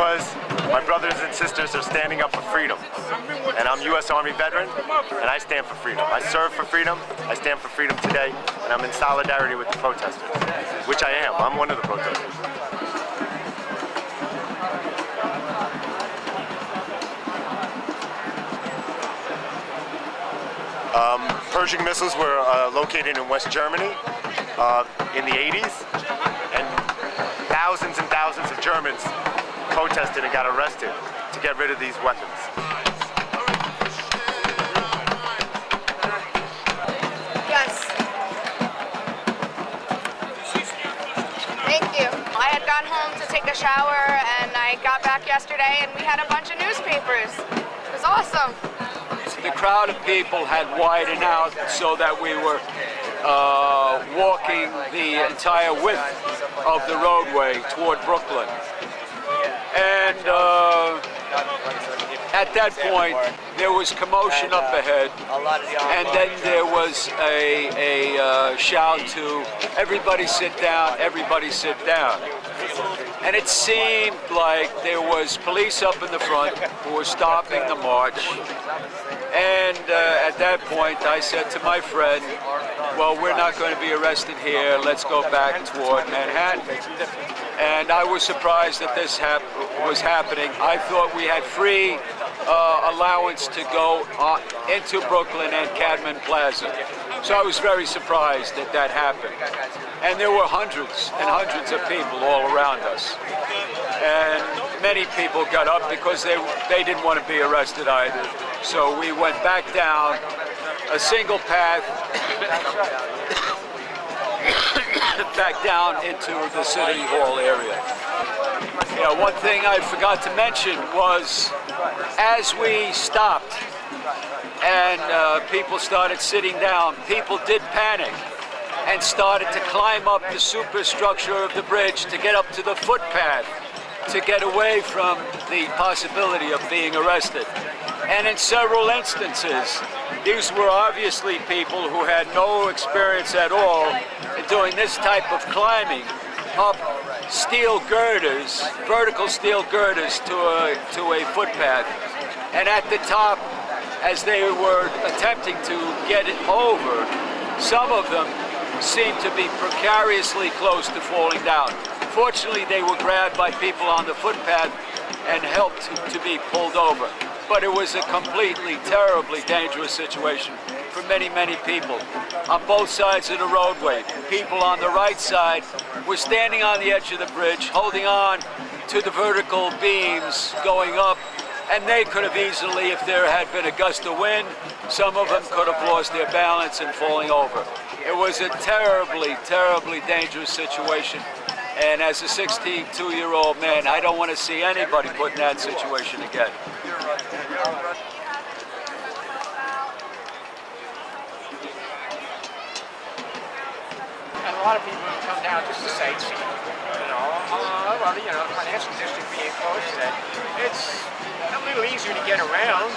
because my brothers and sisters are standing up for freedom. And I'm U.S. Army veteran, and I stand for freedom. I serve for freedom, I stand for freedom today, and I'm in solidarity with the protesters, which I am. I'm one of the protesters. Pershing missiles were located in West Germany in the 80s, and thousands of Germans protested and got arrested to get rid of these weapons. Yes. Thank you. I had gone home to take a shower and I got back yesterday and we had a bunch of newspapers. It was awesome. The crowd of people had widened out so that we were walking the entire width of the roadway toward Bklyn. And at that point, there was commotion up ahead, and then there was a shout to, everybody sit down, everybody sit down. And it seemed like there was police up in the front who were stopping the march. And at that point, I said to my friend, well, we're not going to be arrested here. Let's go back toward Manhattan. And I was surprised that this was happening. I thought we had free allowance to go into Bklyn and Cadman Plaza. So I was very surprised that that happened. And there were hundreds and hundreds of people all around us. And many people got up because they didn't want to be arrested either. So we went back down a single path back down into the City Hall area. Yeah, one thing I forgot to mention was as we stopped and people started sitting down, people did panic and started to climb up the superstructure of the bridge to get up to the footpath to get away from the possibility of being arrested. And in several instances, these were obviously people who had no experience at all in doing this type of climbing up steel girders, vertical steel girders to a footpath. And at the top, as they were attempting to get it over, some of them seemed to be precariously close to falling down. Fortunately, they were grabbed by people on the footpath and helped to be pulled over. But it was a completely, terribly dangerous situation for many, many people on both sides of the roadway. People on the right side were standing on the edge of the bridge, holding on to the vertical beams going up, and they could have easily, if there had been a gust of wind, some of them could have lost their balance and falling over. It was a terribly, terribly dangerous situation. And as a 62-year-old man, I don't want to see anybody put in that situation again. And a lot of people come down just to sightsee. Well, the financial district being close to that, it's a little easier to get around.